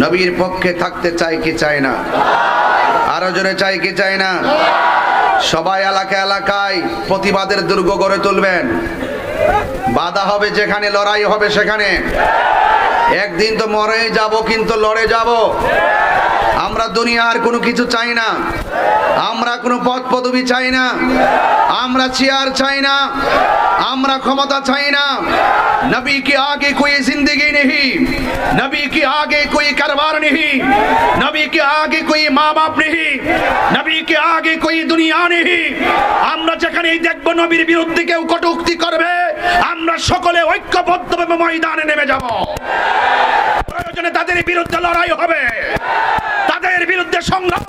নবীর পক্ষে থাকতে চাই কি চাই না? আরো জোরে চাই কি চাই না? সবাই এলাকায় প্রতিবাদের দুর্গ গড়ে তুলবেন। বাধা হবে যেখানে, লড়াই হবে সেখানে। একদিন তো মরেই যাব, কিন্তু লড়ে যাব। আমরা দুনিয়ার কোনো কিছু চাই না, আমরা কোনো পদ পদবি চাই না, আমরা চেয়ার চাই না, আমরা ক্ষমতা চাই না। नबी के आगे कोई जिंदगी नहीं, नबी के आगे कोई कारोबार नहीं, नबी के आगे कोई माँ बाप नहीं, नबी के आगे कोई दुनिया नहीं। আমরা যেখানেই দেখব নবীর বিরুদ্ধে কেউ কটূক্তি করবে, আমরা সকলে ঐক্যবদ্ধভাবে ময়দানে নেমে যাব। প্রয়োজনে তাদের বিরুদ্ধে লড়াই হবে, তাদের বিরুদ্ধে সংগ্রাম